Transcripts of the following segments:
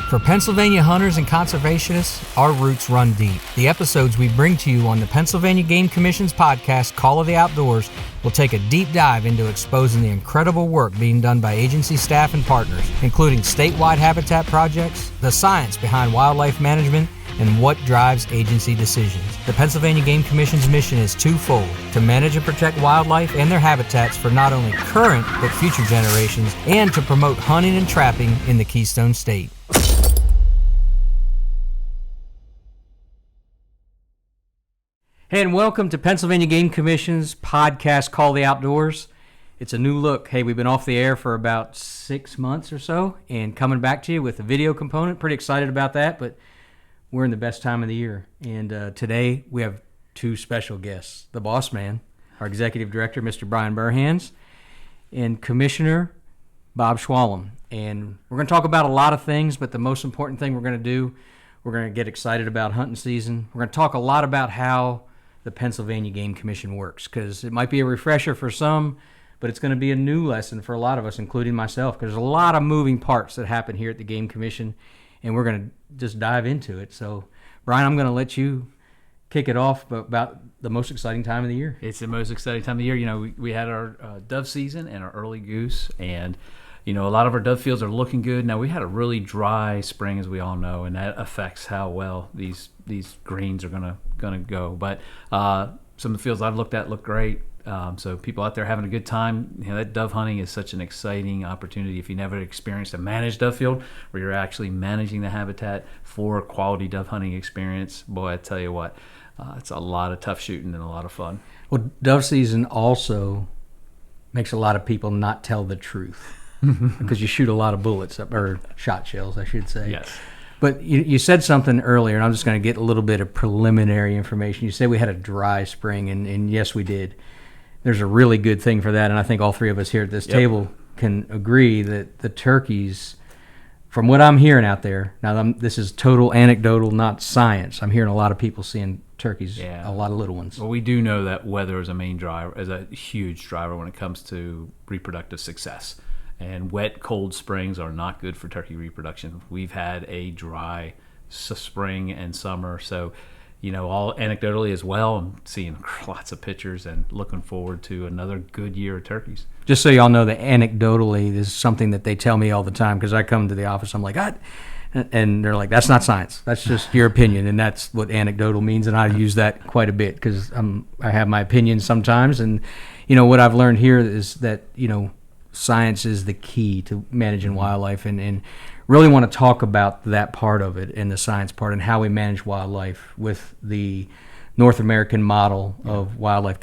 For Pennsylvania hunters and conservationists, our roots run deep. The episodes we bring to you on the Pennsylvania Game Commission's podcast, Call of the Outdoors, will take a deep dive into exposing the incredible work being done by agency staff and partners, including statewide habitat projects, the science behind wildlife management, and what drives agency decisions. The Pennsylvania Game Commission's mission is twofold: to manage and protect wildlife and their habitats for not only current but future generations, and to promote hunting and trapping in the Keystone State. Hey, and welcome to Pennsylvania Game Commission's podcast, Call the Outdoors. It's a new look. Hey, we've been off the air for about 6 months or so, and coming back to you with a video component. Pretty excited about that, but we're in the best time of the year. And today we have two special guests. The boss man, our executive director, Mr. Brian Burhans, and Commissioner Bob Schwalm. And we're going to talk about a lot of things, but the most important thing we're going to do, we're going to get excited about hunting season. We're going to talk a lot about how the Pennsylvania Game Commission works, because it might be a refresher for some, but it's going to be a new lesson for a lot of us, including myself, because there's a lot of moving parts that happen here at the Game Commission, and we're going to just dive into it. So, Brian, I'm going to let you kick it off about the most exciting time of the year. It's the most exciting time of the year. You know, we had our dove season and our early goose, and you know, a lot of our dove fields are looking good. Now, we had a really dry spring, as we all know, and that affects how well these greens are gonna go. But some of the fields I've looked at look great. So people out there having a good time. You know, that dove hunting is such an exciting opportunity. If you never experienced a managed dove field where you're actually managing the habitat for a quality dove hunting experience, boy, I tell you what, it's a lot of tough shooting and a lot of fun. Well, dove season also makes a lot of people not tell the truth. Because you shoot a lot of bullets, or shot shells, I should say. Yes. But you said something earlier, and I'm just going to get a little bit of preliminary information. You said we had a dry spring, and yes, we did. There's a really good thing for that, and I think all three of us here at this table can agree that the turkeys, from what I'm hearing out there, now this is total anecdotal, not science. I'm hearing a lot of people seeing turkeys, a lot of little ones. Well, we do know that weather is a huge driver when it comes to reproductive success. And wet, cold springs are not good for turkey reproduction. We've had a dry spring and summer, so you know, all anecdotally as well. I'm seeing lots of pictures and looking forward to another good year of turkeys. Just so y'all know that anecdotally is something that they tell me all the time, because I come to the office, I'm like, and they're like, that's not science. That's just your opinion, and that's what anecdotal means, and I use that quite a bit because I have my opinions sometimes, and you know what I've learned here is that, you know, science is the key to managing wildlife, and really want to talk about that part of it and the science part and how we manage wildlife with the North American model of wildlife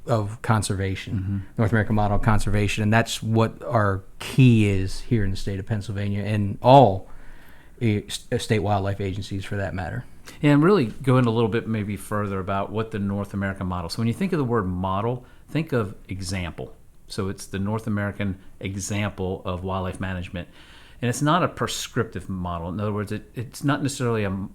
of conservation, North American model of conservation, and that's what our key is here in the state of Pennsylvania and all state wildlife agencies for that matter. And really go into a little bit maybe further about what the North American model. So when you think of the word model, think of example. So it's the North American example of wildlife management. And it's not a prescriptive model. In other words, it's not necessarily an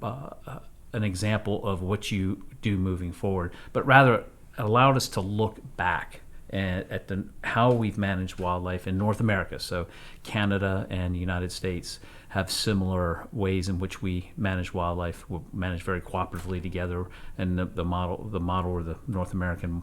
example of what you do moving forward, but rather it allowed us to look back at how we've managed wildlife in North America. So Canada and the United States have similar ways in which we manage wildlife. We manage very cooperatively together, and the model or the North American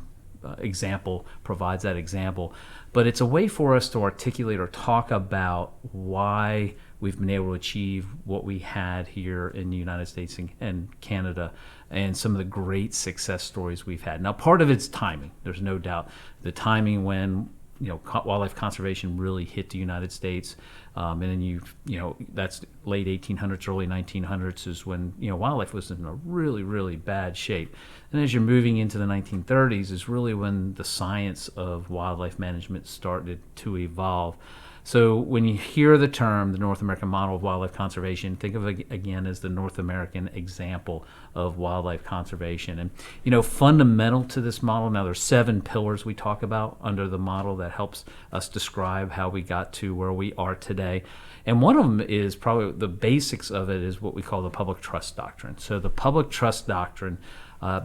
example provides that example. But it's a way for us to articulate or talk about why we've been able to achieve what we had here in the United States and Canada, and some of the great success stories we've had. Now, part of it's timing. There's no doubt. The timing when, you know, wildlife conservation really hit the United States, and then you know, that's late 1800s, early 1900s is when, you know, wildlife was in a really, really bad shape. And as you're moving into the 1930s is really when the science of wildlife management started to evolve. So when you hear the term, the North American model of wildlife conservation, think of it again as the North American example of wildlife conservation. And, you know, fundamental to this model, now there's 7 pillars we talk about under the model that helps us describe how we got to where we are today. And one of them is probably the basics of it is what we call the public trust doctrine. So the public trust doctrine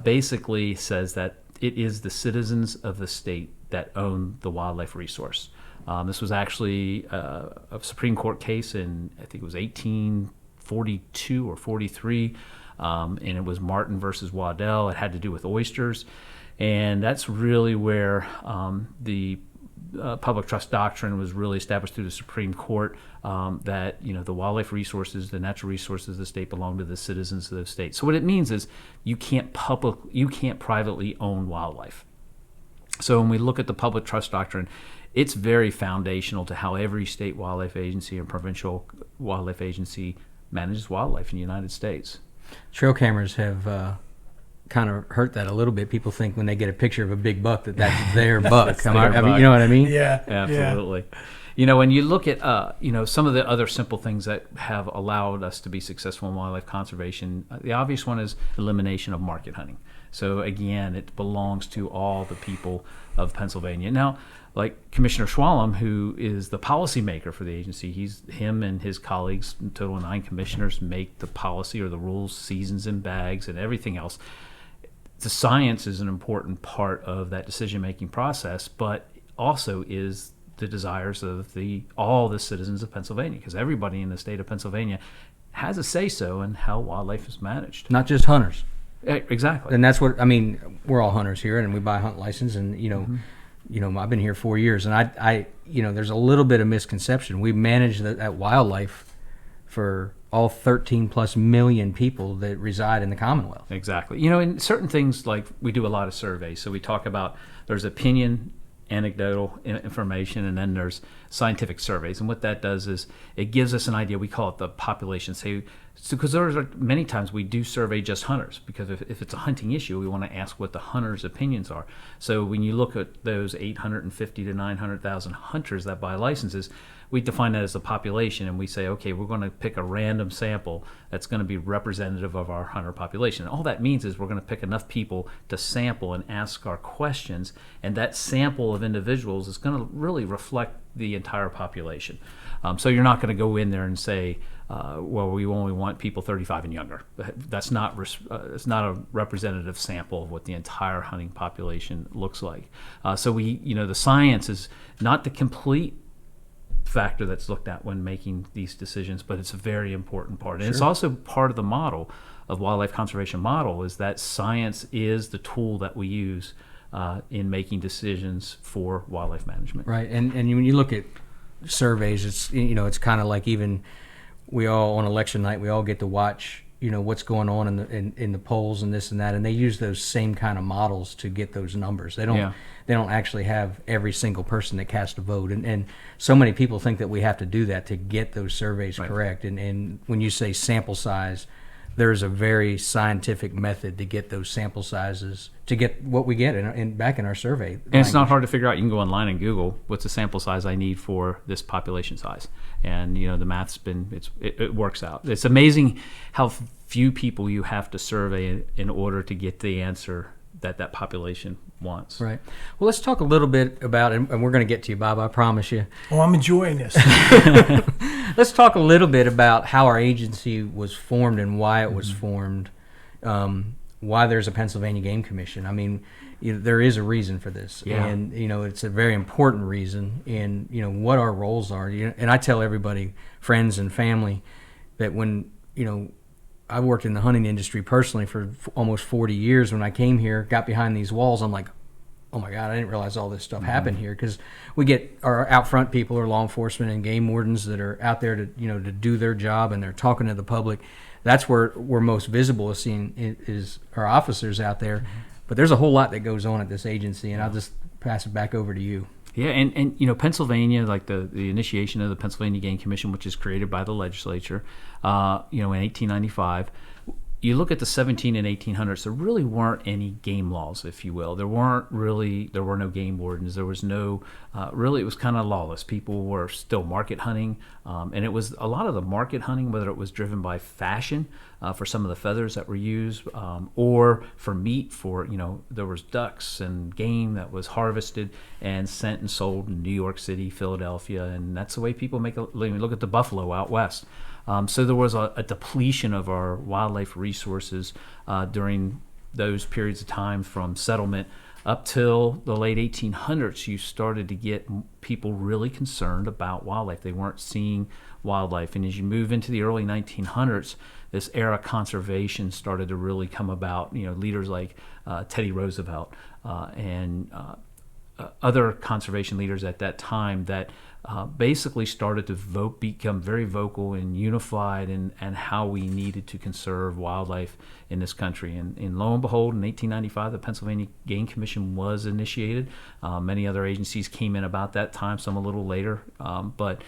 basically says that it is the citizens of the state that own the wildlife resource. This was actually a Supreme Court case in, I think it was 1842 or 43, and it was Martin versus Waddell. It had to do with oysters, and that's really where the public trust doctrine was really established through the Supreme Court, that the wildlife resources, the natural resources of the state belong to the citizens of the state. So what it means is you can't privately own wildlife. So when we look at the public trust doctrine, it's very foundational to how every state wildlife agency and provincial wildlife agency manages wildlife in the United States. Trail cameras have kind of hurt that a little bit. People think when they get a picture of a big buck that's their buck. Their I mean, buck. you know what I mean? Yeah, Absolutely. When you look at some of the other simple things that have allowed us to be successful in wildlife conservation, the obvious one is elimination of market hunting. So again, it belongs to all the people of Pennsylvania. Now, like Commissioner Schwalm, who is the policymaker for the agency, him and his colleagues, in total 9 commissioners, make the policy or the rules, seasons and bags, and everything else. The science is an important part of that decision-making process, but also is the desires of all the citizens of Pennsylvania, because everybody in the state of Pennsylvania has a say-so in how wildlife is managed. Not just hunters. Exactly. And that's what I mean. We're all hunters here, and we buy a hunt license. And I've been here 4 years, and I there's a little bit of misconception. We manage that wildlife for all 13 plus million people that reside in the Commonwealth. Exactly. In certain things, like we do a lot of surveys. So we talk about there's opinion, anecdotal information, and then there's scientific surveys. And what that does is it gives us an idea. We call it the population. Because many times we do survey just hunters, because if it's a hunting issue, we want to ask what the hunters' opinions are. So when you look at those 850 to 900,000 hunters that buy licenses, we define that as a population, and we say, okay, we're going to pick a random sample that's going to be representative of our hunter population. And all that means is we're going to pick enough people to sample and ask our questions, and that sample of individuals is going to really reflect the entire population. So you're not going to go in there and say, well, we only want people 35 and younger. That's not it's not a representative sample of what the entire hunting population looks like. So the science is not the complete factor that's looked at when making these decisions, but it's a very important part. And It's also part of the model of wildlife conservation model is that science is the tool that we use in making decisions for wildlife management. Right. And when you look at surveys, it's kind of like, even we all on election night, we all get to watch what's going on in the polls and this and that, and they use those same kind of models to get those numbers. They don't actually have every single person that cast a vote, and so many people think that we have to do that to get those surveys correct. And when you say sample size, there's a very scientific method to get those sample sizes, to get what we get back in our survey. And it's not hard to figure out. You can go online and Google what's the sample size I need for this population size, and the math's it works out. It's amazing how few people you have to survey in order to get the answer that population wants. Right. Well, let's talk a little bit about, and we're going to get to you, Bob, I promise you. Oh, I'm enjoying this. Let's talk a little bit about how our agency was formed and why it was formed, why there's a Pennsylvania Game Commission. I mean, there is a reason for this, and it's a very important reason, and what our roles are. And I tell everybody, friends and family, that when I worked in the hunting industry personally for almost 40 years. When I came here, got behind these walls, I'm like, oh my God, I didn't realize all this stuff happened here. Because we get our out front people are law enforcement and game wardens that are out there to do their job, and they're talking to the public. That's where we're most visible is our officers out there. But there's a whole lot that goes on at this agency, and I'll just pass it back over to you. Yeah, and Pennsylvania, like the initiation of the Pennsylvania Game Commission, which is created by the legislature, in 1895. You look at the 17 and 1800s, there really weren't any game laws, if you will. There were no game wardens. There was no, really it was kind of lawless. People were still market hunting, and it was a lot of the market hunting, whether it was driven by fashion for some of the feathers that were used, or for meat, there was ducks and game that was harvested and sent and sold in New York City, Philadelphia, and that's the way people make a living. Look at the buffalo out west. So there was a depletion of our wildlife resources during those periods of time, from settlement up till the late 1800s, you started to get people really concerned about wildlife. They weren't seeing wildlife. And as you move into the early 1900s, this era of conservation started to really come about. Leaders like Teddy Roosevelt and other conservation leaders at that time that basically started to become very vocal and unified in how we needed to conserve wildlife in this country. And lo and behold, in 1895, the Pennsylvania Game Commission was initiated. Many other agencies came in about that time, some a little later. But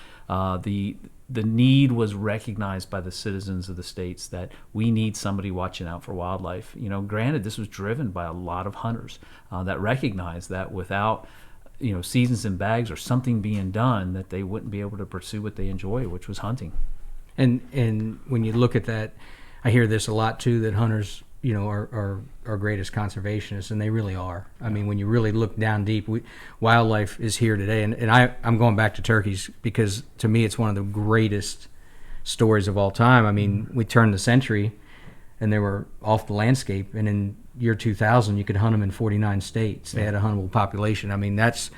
the need was recognized by the citizens of the states that we need somebody watching out for wildlife. Granted, this was driven by a lot of hunters that recognized that without seasons and bags or something being done, that they wouldn't be able to pursue what they enjoy, which was hunting. And when you look at that, I hear this a lot too, that hunters, are our greatest conservationists, and they really are. I mean, when you really look down deep, wildlife is here today. And I'm going back to turkeys because to me it's one of the greatest stories of all time. I mean, we turned the century and they were off the landscape, and in year 2000 you could hunt them in 49 states. They had a huntable population. I mean, that's,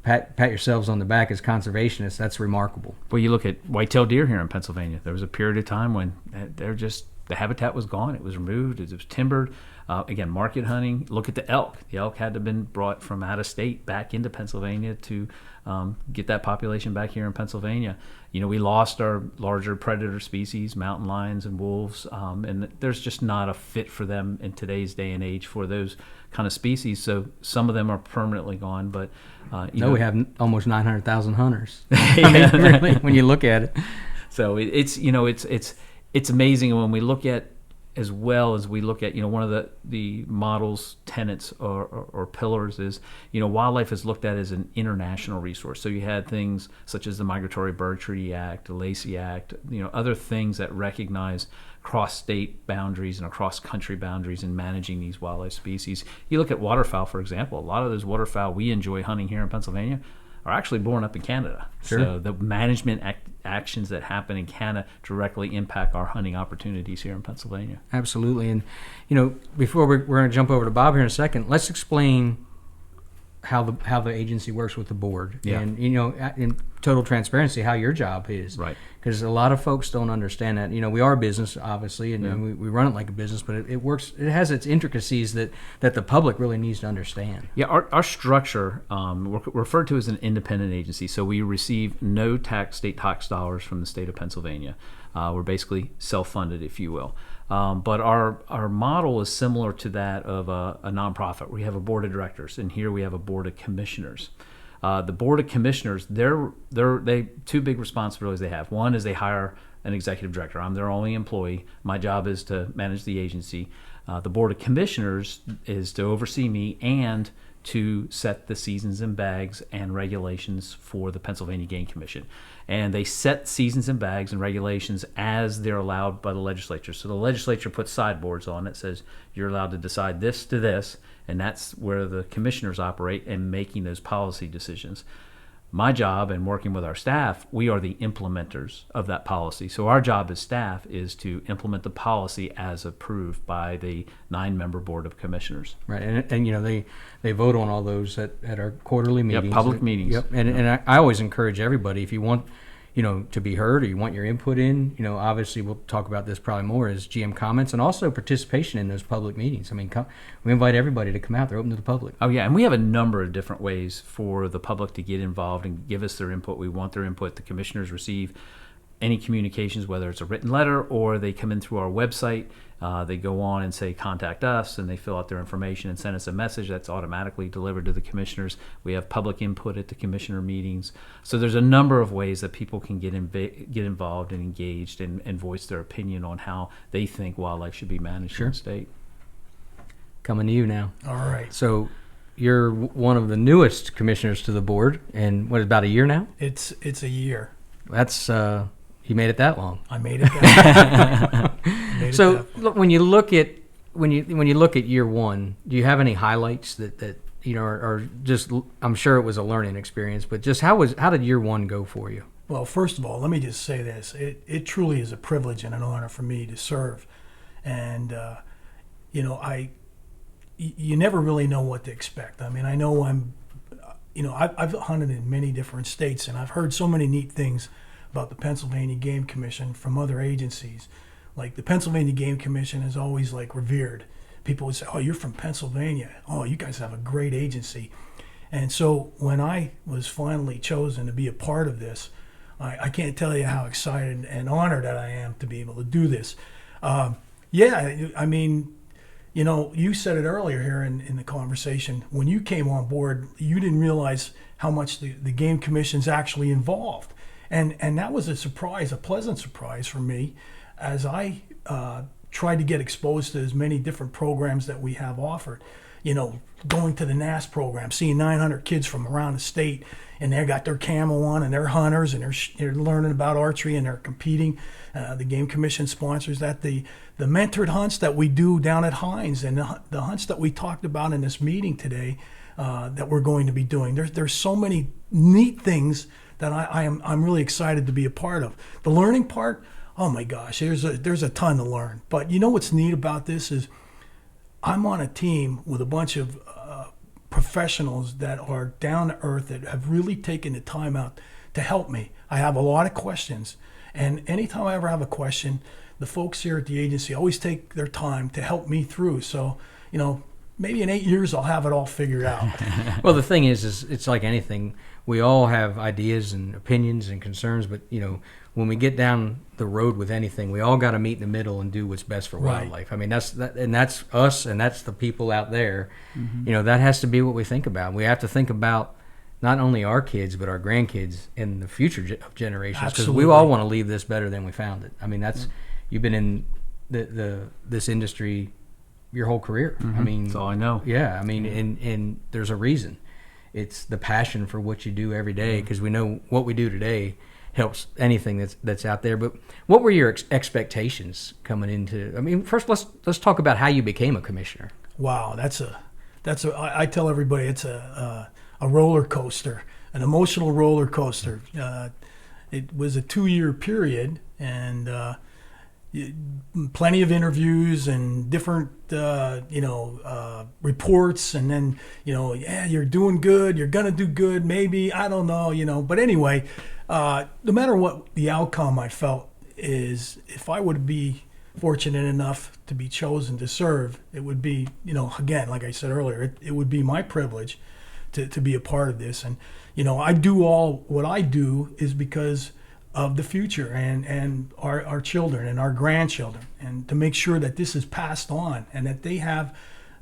pat yourselves on the back as conservationists. That's remarkable. Well, you look at white-tailed deer here in Pennsylvania. There was a period of time when the habitat was gone. It was removed. It was timbered. Again, market hunting. Look at the elk. The elk had to have been brought from out of state back into Pennsylvania to get that population back here in Pennsylvania. We lost our larger predator species, mountain lions and wolves, and there's just not a fit for them in today's day and age for those kind of species. So some of them are permanently gone. But we have almost 900,000 hunters. I mean, really, when you look at it. So it's amazing when we look at, as well as we look at, one of the model's tenets or pillars is, wildlife is looked at as an international resource. So you had things such as the Migratory Bird Treaty Act, the Lacey Act, other things that recognize cross-state boundaries and cross-country boundaries in managing these wildlife species. You look at waterfowl, for example. A lot of those waterfowl we enjoy hunting here in Pennsylvania are actually born up in Canada. Sure. So the management actions that happen in Canada directly impact our hunting opportunities here in Pennsylvania. Absolutely. And, before we're going to jump over to Bob here in a second, let's explain how the agency works with the board. Yeah. And, in total transparency, how your job is. Right. Because a lot of folks don't understand that. We are a business, obviously, and we run it like a business, but it works. It has its intricacies that the public really needs to understand. Yeah, our structure, we're referred to as an independent agency. So we receive no state tax dollars from the state of Pennsylvania. We're basically self-funded, if you will. But our model is similar to that of a nonprofit. We have a board of directors, and here we have a board of commissioners. The board of commissioners, they two big responsibilities they have. One is they hire an executive director. I'm their only employee. My job is to manage the agency. The board of commissioners is to oversee me and to set the seasons and bags and regulations for the Pennsylvania Game Commission. And they set seasons and bags and regulations as they're allowed by the legislature. So the legislature puts sideboards on it, says you're allowed to decide this to this, and that's where the commissioners operate in making those policy decisions. My job, and working with our staff, we are the implementers of that policy. So our job as staff is to implement the policy as approved by the 9-member board of commissioners. Right, and they vote on all those at our quarterly meetings. Yep, public meetings. Yep, and I always encourage everybody, if you want to be heard or you want your input in, obviously we'll talk about this probably more as GM comments and also participation in those public meetings. I mean, we invite everybody to come out. They're open to the public. Oh, yeah, and we have a number of different ways for the public to get involved and give us their input. We want their input. The commissioners receive any communications, whether it's a written letter or they come in through our website. They go on and say, contact us, and they fill out their information and send us a message that's automatically delivered to the commissioners. We have public input at the commissioner meetings. So there's a number of ways that people can get involved and engaged and voice their opinion on how they think wildlife should be managed in the state. Coming to you now. All right. So you're one of the newest commissioners to the board, and about a year now? It's a year. That's you made it that long. I made it that long. So look, when you look at year one, do you have any highlights that are just? I'm sure it was a learning experience, but just how did year one go for you? Well, first of all, let me just say this: it truly is a privilege and an honor for me to serve, and you never really know what to expect. I mean, I know I've hunted in many different states, and I've heard so many neat things about the Pennsylvania Game Commission from other agencies. Like the Pennsylvania Game Commission is always like revered. People would say, "Oh, you're from Pennsylvania. Oh, you guys have a great agency." And so when I was finally chosen to be a part of this, I can't tell you how excited and honored that I am to be able to do this. Yeah, I mean, you said it earlier here in the conversation. When you came on board, you didn't realize how much the Game Commission's actually involved. And that was a surprise, a pleasant surprise for me, as I tried to get exposed to as many different programs that we have offered. Going to the NAS program, seeing 900 kids from around the state, and they got their camo on, and they're hunters, and they're learning about archery, and they're competing. The Game Commission sponsors that. The mentored hunts that we do down at Hines, and the hunts that we talked about in this meeting today, that we're going to be doing. There's so many neat things that I'm really excited to be a part of. The learning part, oh my gosh, there's a ton to learn. But what's neat about this is I'm on a team with a bunch of professionals that are down to earth, that have really taken the time out to help me. I have a lot of questions, and anytime I ever have a question, the folks here at the agency always take their time to help me through. So, maybe in 8 years I'll have it all figured out. Well, the thing is it's like anything. We all have ideas and opinions and concerns, but when we get down the road with anything, we all got to meet in the middle and do what's best for wildlife. I mean, that's us, and that's the people out there. Mm-hmm. That has to be what we think about. We have to think about not only our kids, but our grandkids and the future generations, because we all want to leave this better than we found it. I mean, you've been in this industry your whole career. Mm-hmm. I mean, that's all I know. Yeah, I mean, and there's a reason. It's the passion for what you do every day, because we know what we do today helps anything that's out there. But what were your expectations coming into? I mean, first let's talk about how you became a commissioner. Wow, I tell everybody it's a roller coaster, an emotional roller coaster. It was a 2-year period, and plenty of interviews and different reports, and then you're doing good, you're gonna do good, maybe, I don't know, but anyway, no matter what the outcome, I felt is if I would be fortunate enough to be chosen to serve, it would be, again, like I said earlier, it would be my privilege to be a part of this. And I do all what I do is because of the future and our children and our grandchildren, and to make sure that this is passed on and that they have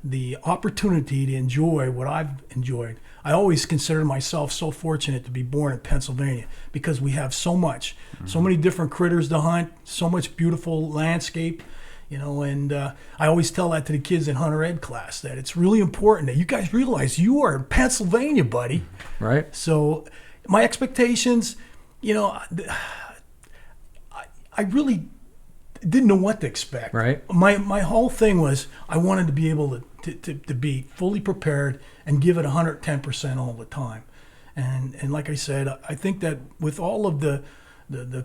the opportunity to enjoy what I've enjoyed. I always consider myself so fortunate to be born in Pennsylvania, because we have so much, so many different critters to hunt, so much beautiful landscape, and I always tell that to the kids in Hunter Ed class, that it's really important that you guys realize you are in Pennsylvania, buddy. Right. So my expectations, I really didn't know what to expect. Right. My whole thing was I wanted to be able to be fully prepared and give it 110% all the time. And like I said, I think that with all of the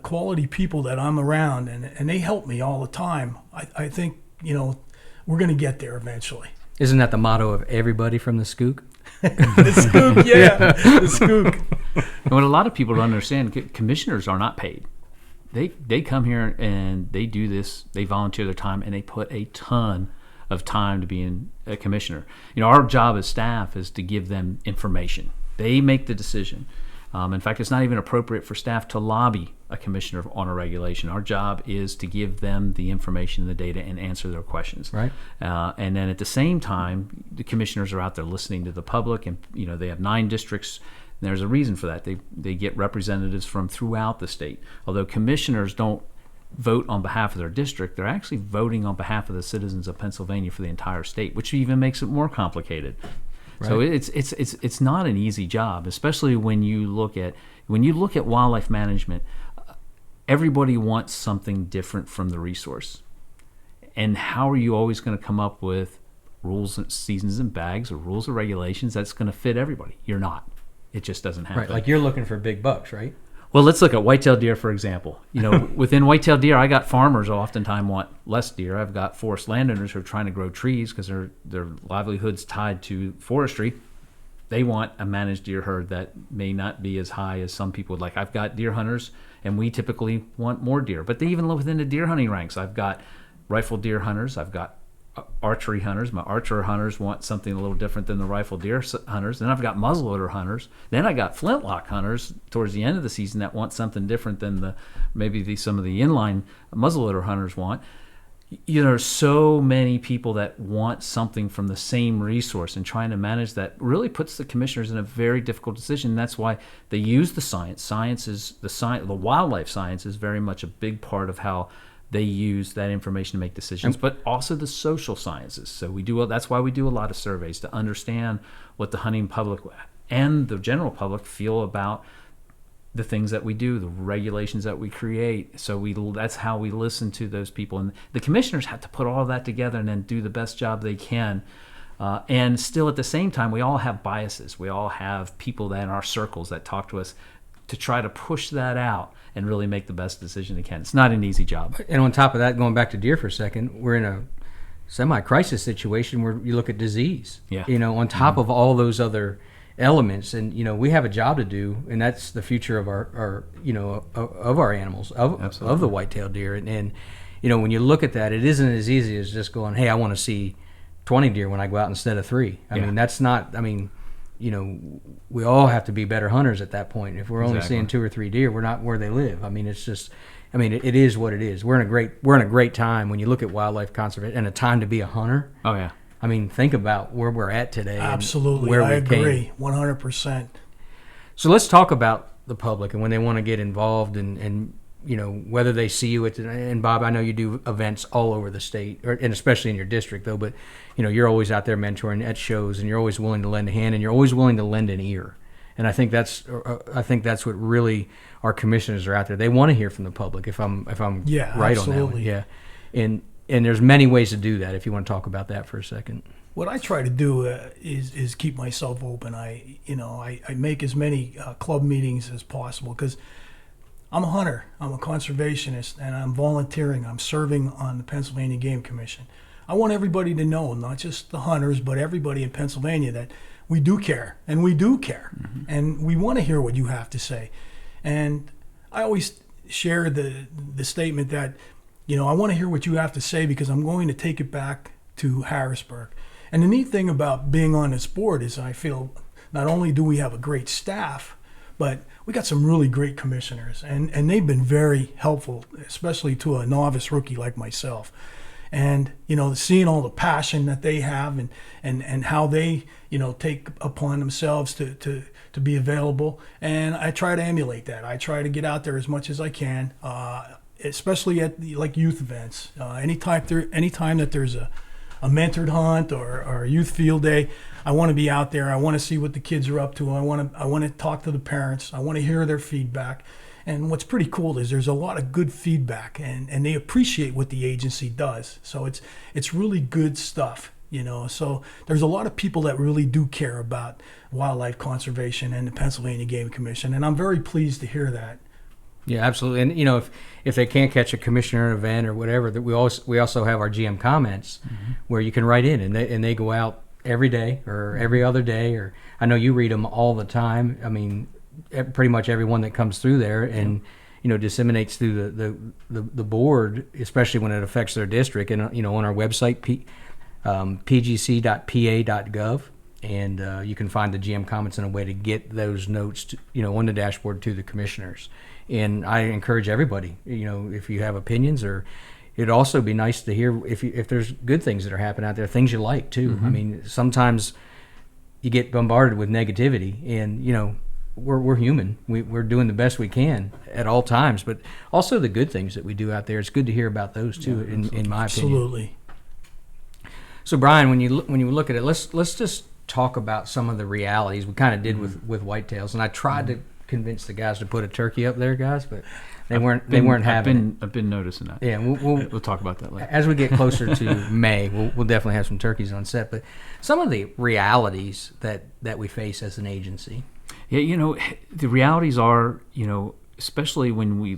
quality people that I'm around, and they help me all the time, I think, we're going to get there eventually. Isn't that the motto of everybody from the Skook? The Skook, yeah, the Skook. And what a lot of people don't understand, commissioners are not paid. They come here and they do this, they volunteer their time, and they put a ton of time to being a commissioner. Our job as staff is to give them information. They make the decision. In fact, it's not even appropriate for staff to lobby a commissioner on a regulation. Our job is to give them the information and the data and answer their questions. Right. And then at the same time, the commissioners are out there listening to the public, and they have 9 districts. And there's a reason for that. They get representatives from throughout the state. Although commissioners don't vote on behalf of their district, they're actually voting on behalf of the citizens of Pennsylvania for the entire state, which even makes it more complicated. Right. So it's not an easy job, especially when you look at wildlife management. Everybody wants something different from the resource, and how are you always going to come up with rules and seasons and bags or rules or regulations that's going to fit everybody? You're not. It just doesn't happen. Right, like you're looking for big bucks, right? Well, let's look at whitetail deer, for example. Within whitetail deer, I got farmers who oftentimes want less deer. I've got forest landowners who are trying to grow trees because their livelihood's tied to forestry. They want a managed deer herd that may not be as high as some people would like. I've got deer hunters, and we typically want more deer. But they even live within the deer hunting ranks. I've got rifle deer hunters. I've got archery hunters. My archer hunters want something a little different than the rifle deer hunters. Then I've got muzzleloader hunters. Then I got flintlock hunters towards the end of the season that want something different than some of the inline muzzleloader hunters want. There's so many people that want something from the same resource, and trying to manage that really puts the commissioners in a very difficult decision. That's why they use the science. The wildlife science is very much a big part of how they use that information to make decisions, but also the social sciences. So that's why we do a lot of surveys to understand what the hunting public and the general public feel about the things that we do, the regulations that we create. So that's how we listen to those people. And the commissioners have to put all of that together and then do the best job they can. And still at the same time, we all have biases. We all have people that in our circles that talk to us to try to push that out and really make the best decision they can. It's not an easy job. And on top of that, going back to deer for a second, we're in a semi-crisis situation where you look at disease. Yeah. On top of all those other elements, and we have a job to do, and that's the future of our of our animals, of the white-tailed deer. And when you look at that, it isn't as easy as just going, hey, I want to see 20 deer when I go out instead of 3. I mean, that's not. I mean, we all have to be better hunters at that point. If we're only seeing 2 or 3 deer, we're not where they live. I mean, it's just. I mean, it is what it is. We're in a great time when you look at wildlife conservation and a time to be a hunter. Oh yeah. I mean, think about where we're at today. Absolutely, where I we agree, came. 100%. So let's talk about the public and when they want to get involved, and whether they see you and Bob, I know you do events all over the state, and especially in your district though. But you're always out there mentoring at shows, and you're always willing to lend a hand, and you're always willing to lend an ear. And I think that's what really our commissioners are out there. They want to hear from the public. If I'm right absolutely. on that one, yeah. And there's many ways to do that. If you want to talk about that for a second. What I try to do is keep myself open. I make as many club meetings as possible because I'm a hunter, I'm a conservationist, and I'm volunteering. I'm serving on the Pennsylvania Game Commission. I want everybody to know, not just the hunters, but everybody in Pennsylvania, that we do care, and we do care, and we want to hear what you have to say. And I always share the statement that, I want to hear what you have to say because I'm going to take it back to Harrisburg. And the neat thing about being on this board is I feel not only do we have a great staff, but we got some really great commissioners, and they've been very helpful, especially to a novice rookie like myself. And seeing all the passion that they have and how they take upon themselves to be available, and I try to emulate that. I try to get out there as much as I can, especially at youth events. Anytime that there's a mentored hunt or a youth field day, I want to be out there. I want to see what the kids are up to. I want to talk to the parents. I want to hear their feedback. And what's pretty cool is there's a lot of good feedback, and they appreciate what the agency does. So it's really good stuff, So there's a lot of people that really do care about wildlife conservation and the Pennsylvania Game Commission, and I'm very pleased to hear that. Yeah, absolutely. And if they can't catch a commissioner event or whatever, that we also have our GM comments where you can write in, and they go out every day or every other day, or I know you read them all the time. I mean, pretty much everyone that comes through there and disseminates through the board, especially when it affects their district, and on our website pgc.pa.gov, and you can find the GM comments in a way to get those notes on the dashboard to the commissioners. And I encourage everybody, if you have opinions, or it'd also be nice to hear if there's good things that are happening out there, things you like too. I mean, sometimes you get bombarded with negativity, and we're human. We're doing the best we can at all times, but also the good things that we do out there. It's good to hear about those too. In my opinion, absolutely. So Brian, when you look at it, let's just talk about some of the realities we kind of did with whitetails, and I tried to convince the guys to put a turkey up there, guys, but they weren't having it. I've been noticing that. Yeah, we'll talk about that later. As we get closer to May, we'll definitely have some turkeys on set. But some of the realities that we face as an agency. Yeah, the realities are, especially when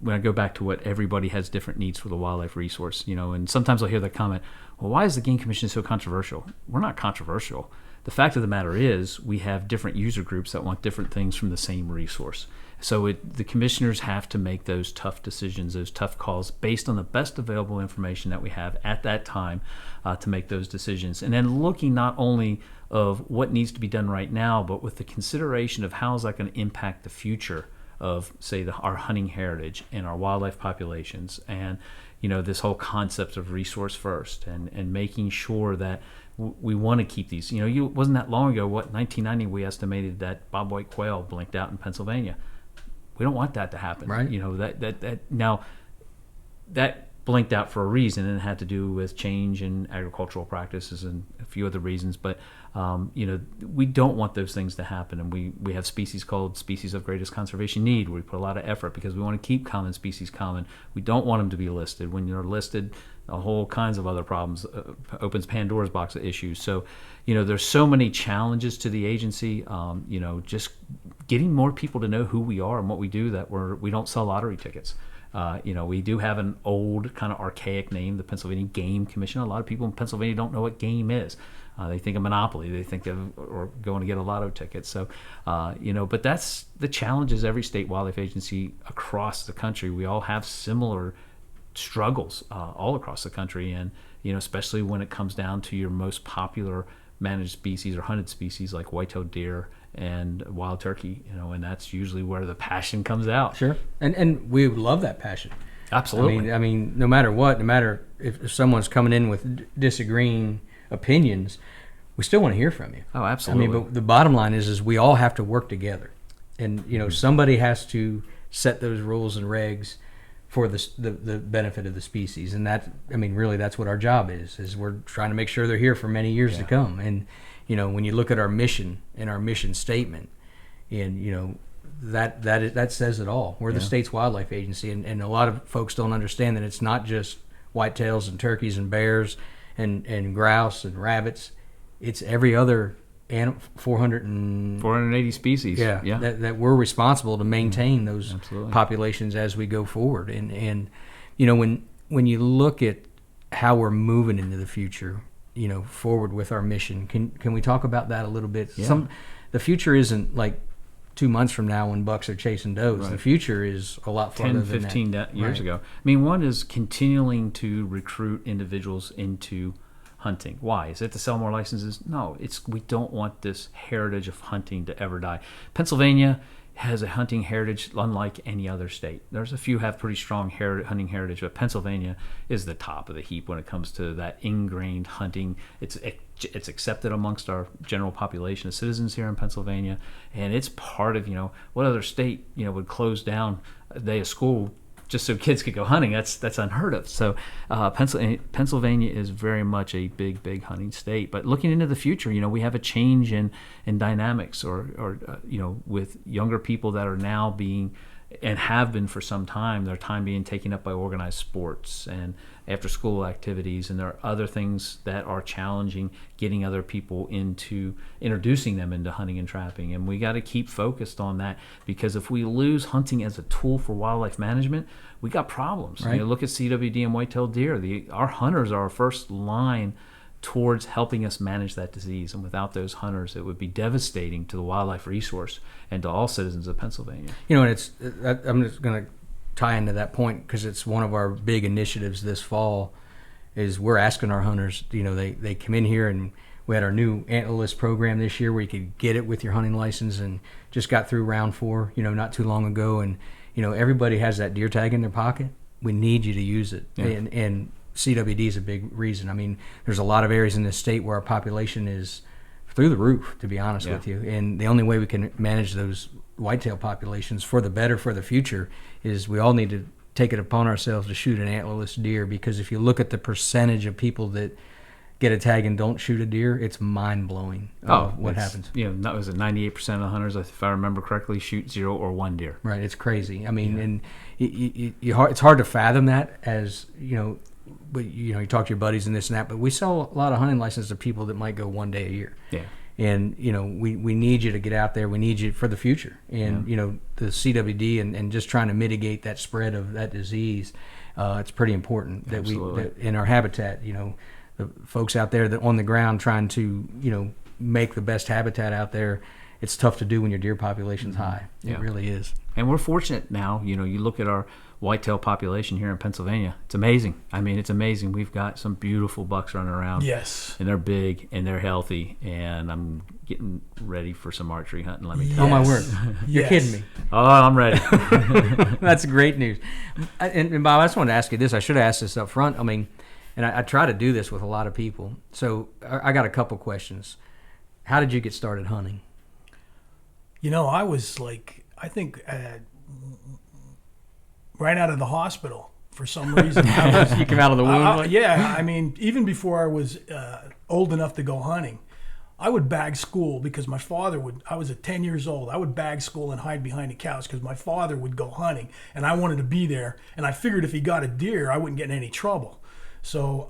I go back to what everybody has different needs for the wildlife resource, and sometimes I'll hear the comment, well, why is the Game Commission so controversial? We're not controversial. The fact of the matter is we have different user groups that want different things from the same resource. So the commissioners have to make those tough decisions, those tough calls based on the best available information that we have at that time to make those decisions. And then looking not only of what needs to be done right now, but with the consideration of how is that going to impact the future of, say, our hunting heritage and our wildlife populations, and this whole concept of resource first, and making sure that we want to keep these. It wasn't that long ago, 1990, we estimated that bobwhite quail blinked out in Pennsylvania. We don't want that to happen. Right. Now that blinked out for a reason, and it had to do with change in agricultural practices and a few other reasons. But we don't want those things to happen, and we have species called species of greatest conservation need, where we put a lot of effort because we want to keep common species common. We don't want them to be listed. When you're listed, a whole kinds of other problems opens Pandora's box of issues. So there's so many challenges to the agency. Just getting more people to know who we are and what we do, that we don't sell lottery tickets. We do have an old kind of archaic name, the Pennsylvania Game Commission. A lot of people in Pennsylvania don't know what game is. They think of Monopoly. They think of or going to get a lotto ticket. So, but that's the challenges every state wildlife agency across the country. We all have similar struggles all across the country, and especially when it comes down to your most popular managed species or hunted species like white-tailed deer and wild turkey, and that's usually where the passion comes out. Sure. And we love that passion. Absolutely. I mean, no matter what, no matter if someone's coming in with disagreeing opinions, we still want to hear from you. Oh, absolutely. But the bottom line is we all have to work together, and somebody has to set those rules and regs for the benefit of the species, and really that's what our job is we're trying to make sure they're here for many years to come. And when you look at our mission and our mission statement, and that says it all. We're the state's wildlife agency, and a lot of folks don't understand that it's not just whitetails and turkeys and bears and grouse and rabbits. It's every other 480 species. That we're responsible to maintain those Absolutely. populations as we go forward. And when you look at how we're moving into the future, forward with our mission, can we talk about that a little bit? Yeah. The future isn't like 2 months from now when bucks are chasing does. Right. The future is a lot farther 10, than 15 that. years Right. ago. One is continuing to recruit individuals into hunting. Why? Is it to sell more licenses? No, we don't want this heritage of hunting to ever die. Pennsylvania has a hunting heritage unlike any other state. There's a few have pretty strong hunting heritage, but Pennsylvania is the top of the heap when it comes to that ingrained hunting. It's accepted amongst our general population of citizens here in Pennsylvania, and it's part of what other state would close down a day of school just so kids could go hunting. That's unheard of. So Pennsylvania is very much a big hunting state. But looking into the future, we have a change in dynamics, or with younger people that are now being, and have been for some time, their time being taken up by organized sports and after school activities, and there are other things that are challenging getting other people into introducing them into hunting and trapping. And we got to keep focused on that, because if we lose hunting as a tool for wildlife management, we got problems. Right. Look at CWD and white-tailed deer. Our hunters are our first line towards helping us manage that disease, and without those hunters, it would be devastating to the wildlife resource and to all citizens of Pennsylvania. And I'm just going to tie into that point, because it's one of our big initiatives this fall. Is we're asking our hunters, they come in here, and we had our new antlerless program this year where you could get it with your hunting license, and just got through round 4 not too long ago. And everybody has that deer tag in their pocket. We need you to use it. Yeah. And CWD is a big reason. There's a lot of areas in this state where our population is through the roof, to be honest with you. And the only way we can manage those whitetail populations for the better for the future is we all need to take it upon ourselves to shoot an antlerless deer, because if you look at the percentage of people that get a tag and don't shoot a deer, it's mind-blowing what happens. That was 98% of the hunters, if I remember correctly, shoot 0 or 1 deer. Right, it's crazy. And it's hard to fathom that, as but you talk to your buddies and this and that, but we sell a lot of hunting licenses to people that might go 1 day a year. Yeah. And we need you to get out there. We need you for the future. And the CWD and just trying to mitigate that spread of that disease. It's pretty important that that in our habitat. The folks out there that on the ground trying to make the best habitat out there. It's tough to do when your deer population's high. It really is. And we're fortunate now. You look at our whitetail population here in Pennsylvania. It's amazing. I mean, it's amazing. We've got some beautiful bucks running around. Yes. And they're big and they're healthy. And I'm getting ready for some archery hunting. Let me tell Oh you. my word! You're kidding me. Oh, I'm ready. That's great news. And Bob, I just wanted to ask you this. I should have asked this up front. I mean, and I try to do this with a lot of people. So I got a couple questions. How did you get started hunting? I was I think right out of the hospital for some reason. You came out of the womb? Yeah. I mean, even before I was old enough to go hunting, I would bag school because my father would. I was at 10 years old. I would bag school and hide behind the couch because my father would go hunting, and I wanted to be there. And I figured if he got a deer, I wouldn't get in any trouble. So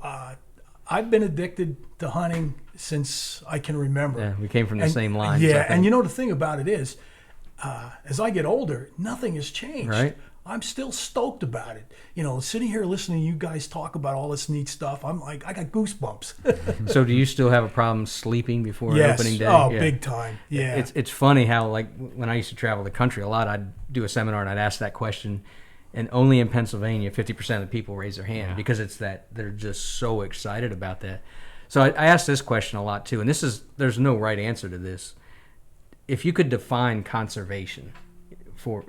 I've been addicted to hunting since I can remember. Yeah, we came from the same lines. Yeah, and the thing about it is, as I get older, nothing has changed. Right. I'm still stoked about it. Sitting here listening to you guys talk about all this neat stuff, I'm like, I got goosebumps. So do you still have a problem sleeping before Yes. opening day? Oh, Yeah. big time. Yeah. It's funny how, when I used to travel the country a lot, I'd do a seminar and I'd ask that question, and only in Pennsylvania 50% of the people raise their hand because it's that they're just so excited about that. So I ask this question a lot too, and there's no right answer to this. If you could define conservation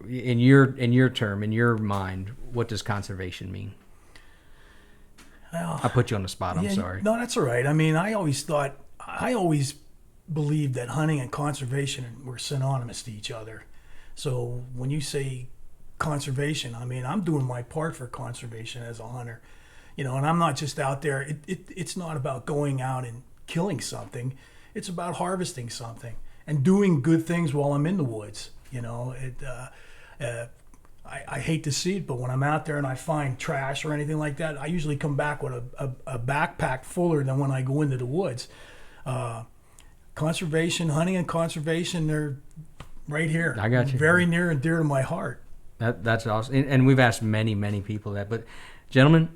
in your term, in your mind, what does conservation mean? Well, I put you on the spot. I'm yeah, sorry. No, that's all right. I mean, I always believed that hunting and conservation were synonymous to each other. So when you say conservation, I mean, I'm doing my part for conservation as a hunter, and I'm not just out there. It's not about going out and killing something. It's about harvesting something and doing good things while I'm in the woods. I hate to see it, but when I'm out there and I find trash or anything like that, I usually come back with a backpack fuller than when I go into the woods. Conservation, hunting and conservation, they're right here. I got you. Very near and dear to my heart. That's awesome. And we've asked many, many people that. But, gentlemen,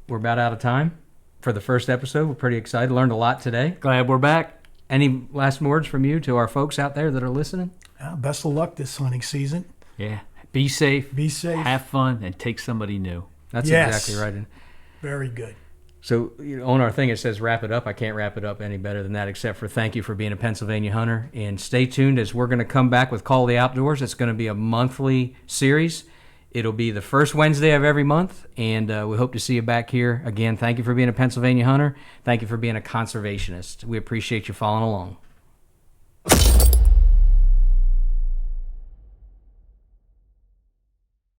we're about out of time for the first episode. We're pretty excited. Learned a lot today. Glad we're back. Any last words from you to our folks out there that are listening? Best of luck this hunting season. Yeah. Be safe. Be safe. Have fun, and take somebody new. That's Yes. exactly right. Very good. So on our thing, it says wrap it up. I can't wrap it up any better than that, except for thank you for being a Pennsylvania hunter. And stay tuned as we're going to come back with Call of the Outdoors. It's going to be a monthly series. It'll be the first Wednesday of every month, and we hope to see you back here. Again, thank you for being a Pennsylvania hunter. Thank you for being a conservationist. We appreciate you following along.